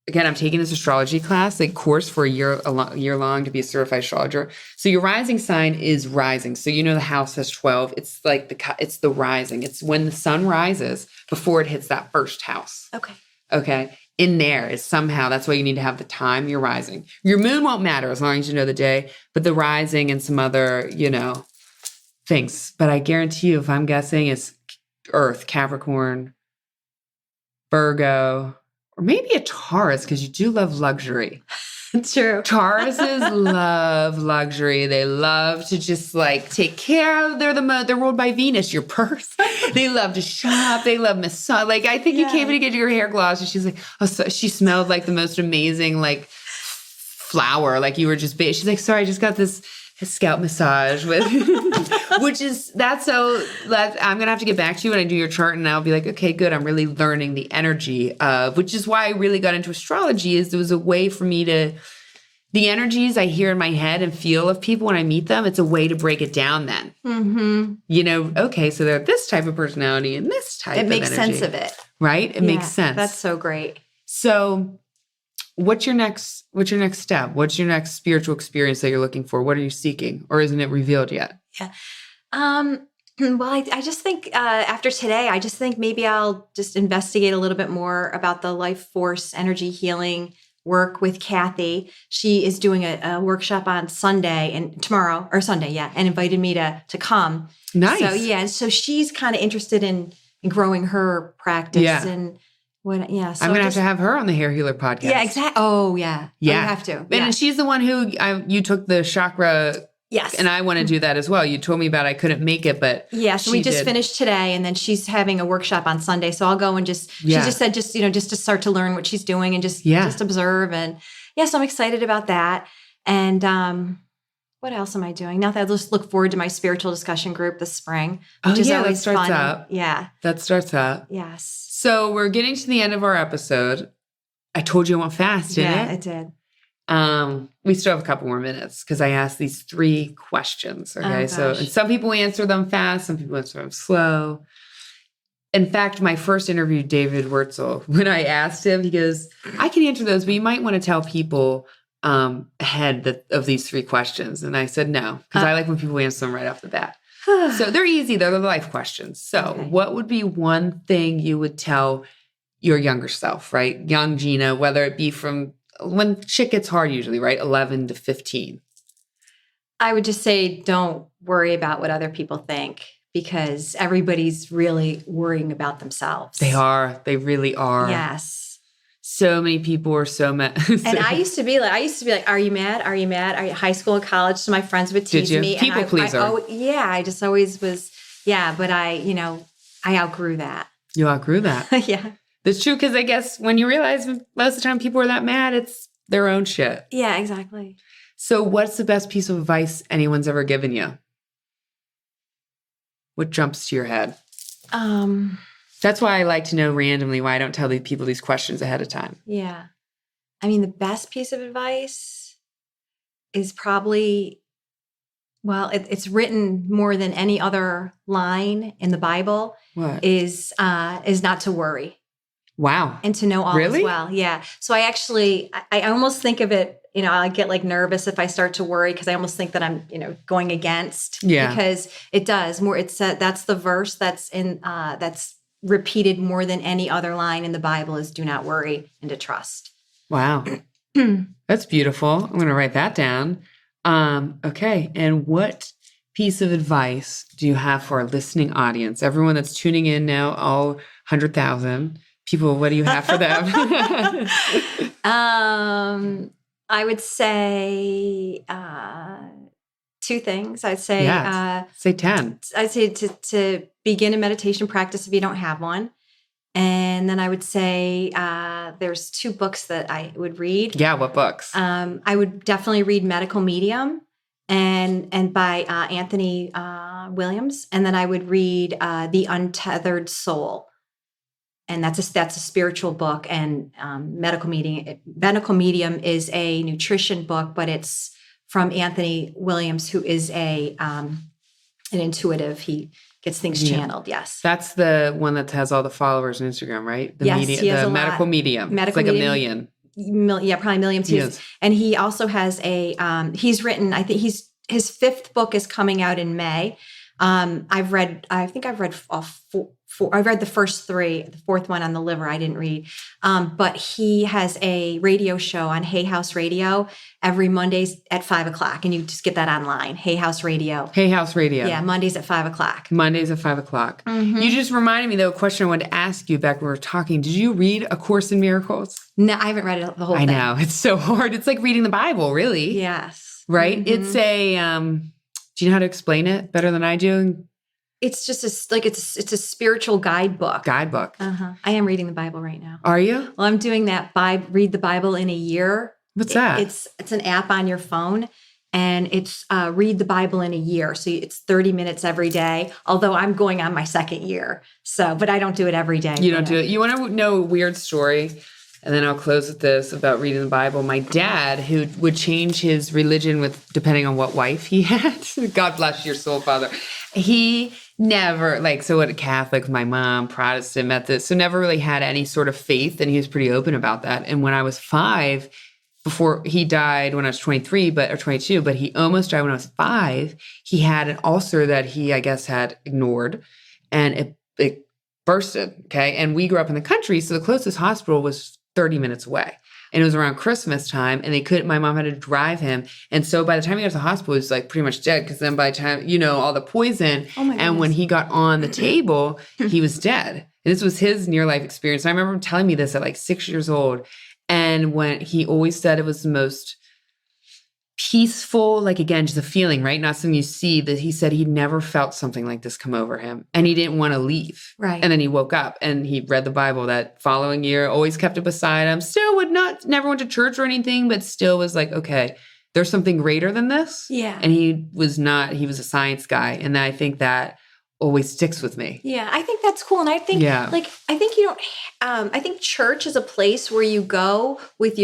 again, I'm taking this astrology class, like course for a year long to be a certified astrologer. So your rising sign is rising. So you know the house has 12. It's like it's the rising. It's when the sun rises before it hits that first house. Okay. Okay. In there is somehow, that's why you need to have the time you're rising. Your moon won't matter as long as you know the day, but the rising and some other, things. But I guarantee you, if I'm guessing, it's Earth, Capricorn, Virgo, or maybe a Taurus, because you do love luxury. True. Tauruses love luxury. They love to just like take care of. They're ruled by Venus, your purse. They love to shop. They love massage. Like I think you came in to get your hair gloss, and she's like, oh, so she smelled like the most amazing like flower. Like you were just. She's like, sorry, I just got this scalp massage with, which is I'm gonna have to get back to you when I do your chart, and I'll be like, okay, good. I'm really learning the energy of, which is why I really got into astrology. Is there was a way for me to, the energies I hear in my head and feel of people when I meet them. It's a way to break it down. Then, okay, so they're this type of personality and this type. It of makes energy, sense of it, right? It makes sense. That's so great. So. What's your next step? What's your next spiritual experience that you're looking for? What are you seeking? Or isn't it revealed yet? Yeah. Well, I just think after today, I just think maybe I'll just investigate a little bit more about the life force energy healing work with Kathy. She is doing a workshop on Sunday and tomorrow or Sunday. Yeah. And invited me to come. Nice. So yeah. So she's kind of interested in growing her practice and so I'm going to have her on the Hair Healer podcast. Yeah, exactly. Oh, yeah. Yeah. You have to. And she's the one who you took the chakra. Yes. And I want to do that as well. You told me about I couldn't make it, but yeah. So we just finished today, and then she's having a workshop on Sunday. So I'll go and she just said, just to start to learn what she's doing and just observe. And so I'm excited about that. And what else am I doing? Now that I just look forward to my spiritual discussion group this spring, which is always that starts fun. up. Yeah. That starts up. Yes. So we're getting to the end of our episode. I told you I went fast, didn't it? Yeah, it did. We still have a couple more minutes because I asked these 3 questions. Okay. Oh, and some people answer them fast, some people answer them slow. In fact, my first interview, David Wurtzel, when I asked him, he goes, I can answer those, but you might want to tell people ahead of these 3 questions. And I said, no, because I like when people answer them right off the bat. So they're easy. They're the life questions. So what would be one thing you would tell your younger self, right? Young Gina, whether it be from when shit gets hard usually, right? 11 to 15. I would just say, don't worry about what other people think, because everybody's really worrying about themselves. They are. They really are. Yes. So many people are so mad. And I used to be like, are you mad? Are you mad? Are you high school and college? So my friends would tease me. People pleaser. I just always was. Yeah. But I outgrew that. You outgrew that. Yeah. That's true. Cause I guess when you realize most of the time people are that mad, it's their own shit. Yeah, exactly. So what's the best piece of advice anyone's ever given you? What jumps to your head? That's why I like to know randomly why I don't tell the people these questions ahead of time. Yeah. I mean, the best piece of advice is probably, it's written more than any other line in the Bible. What? Is not to worry. Wow. And to know all as well. Yeah. So I almost think of it, I get like nervous if I start to worry, because I almost think that I'm, going against. Yeah. Because it does more. It's that's the verse that's that's repeated more than any other line in the Bible is do not worry and to trust. Wow. That's beautiful. I'm going to write that down. Okay. And what piece of advice do you have for our listening audience? Everyone that's tuning in now, all 100,000 people, what do you have for them? I would say 2 things. I'd say say 10. I'd say to begin a meditation practice if you don't have one. And then I would say there's 2 books that I would read. Yeah, what books? I would definitely read Medical Medium and by Anthony Williams. And then I would read The Untethered Soul. And that's a spiritual book. And Medical Medium is a nutrition book, but it's from Anthony Williams, who is a and intuitive. He gets things channeled. Yes. That's the one that has all the followers on Instagram, right? The Yes, he has the a medical lot. medium. Medical it's like medium. a million. Yeah, probably millions. Yes. And he also has he's written, I think his fifth book is coming out in May. I've read all four. I read the first three. The fourth one on the liver I didn't read. But he has a radio show on Hay House Radio every Mondays at 5:00, and you just get that online. Hay House Radio. Hay House Radio. Yeah, Mondays at 5:00. Mondays at 5:00. You just reminded me, though, a question I wanted to ask you back when we were talking. Did you read A Course in Miracles? No, I haven't read it the whole thing. I know. It's so hard. It's like reading the Bible, really. Yes. Right? It's a, do you know how to explain it better than I do? It's just it's a spiritual guidebook. Guidebook. I am reading the Bible right now. Are you? Well, I'm doing that read the Bible in a year. What's that? It's an app on your phone, and it's read the Bible in a year. So it's 30 minutes every day. Although I'm going on my second year, but I don't do it every day. You don't do it. You want to know a weird story? And then I'll close with this about reading the Bible. My dad, who would change his religion depending on what wife he had. God bless your soul, Father. He never, a Catholic, my mom, Protestant, Methodist, so never really had any sort of faith. And he was pretty open about that. And when I was 5, before he died when I was 23, or 22, but he almost died when I was 5, he had an ulcer that he, I guess, had ignored. And it bursted. Okay. And we grew up in the country. So the closest hospital was 30 minutes away. And it was around Christmas time, and my mom had to drive him. And so by the time he got to the hospital, he was pretty much dead. Cause then by the time, all the poison. Oh my goodness. And when he got on the table, he was dead. And this was his near life experience. And I remember him telling me this at 6 years old. And when he always said it was the most peaceful, again, just a feeling, right? Not something you see, that he said he'd never felt something like this come over him. And he didn't want to leave. Right. And then he woke up and he read the Bible that following year, always kept it beside him, still never went to church or anything, but still was okay, there's something greater than this. Yeah. And he was a science guy. And I think that always sticks with me. Yeah, I think that's cool. And I think, I think you don't, I think church is a place where you go with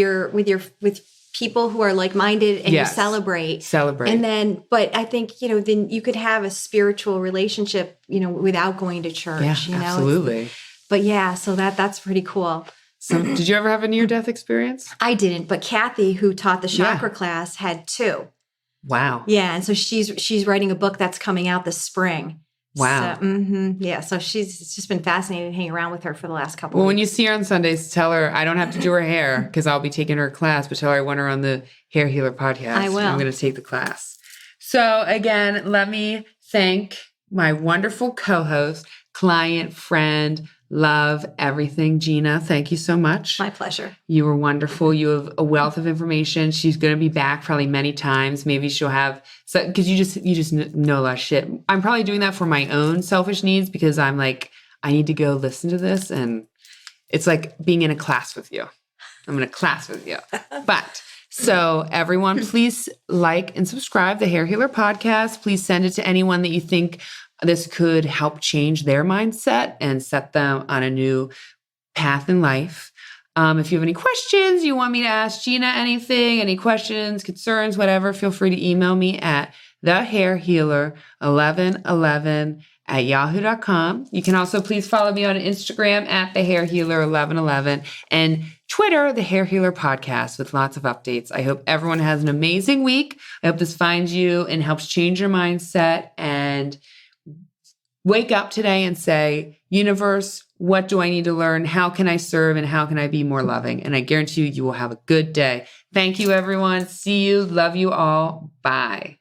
people who are like-minded, and you celebrate. And then, but I think, then you could have a spiritual relationship, without going to church, Absolutely. But yeah, so that's pretty cool. So did you ever have a near-death experience? I didn't, but Kathy, who taught the chakra class, had 2. Wow. Yeah. And so she's writing a book that's coming out this spring. Wow. So, yeah. So it's just been fascinating hanging around with her for the last couple of Well, weeks. when you see her on Sundays, tell her I don't have to do her hair because I'll be taking her class, but tell her I want her on the Hair Healer podcast. I will. I'm going to take the class. So again, let me thank my wonderful co-host, client, friend, love, everything, Gina. Thank you so much. My pleasure. You were wonderful. You have a wealth of information. She's going to be back probably many times. Maybe she'll have, because you just know a lot of shit. I'm probably doing that for my own selfish needs because I'm I need to go listen to this. And it's like being in a class with you. I'm in a class with you. But so everyone, please like and subscribe the Hair Healer podcast. Please send it to anyone that you think this could help change their mindset and set them on a new path in life. If you have any questions, you want me to ask Gina anything, any questions, concerns, whatever, feel free to email me at thehairhealer1111@yahoo.com. You can also please follow me on Instagram at thehairhealer1111 and Twitter, the Hair Healer Podcast, with lots of updates. I hope everyone has an amazing week. I hope this finds you and helps change your mindset, and wake up today and say, universe, what do I need to learn? How can I serve? And how can I be more loving? And I guarantee you will have a good day. Thank you, everyone. See you. Love you all. Bye.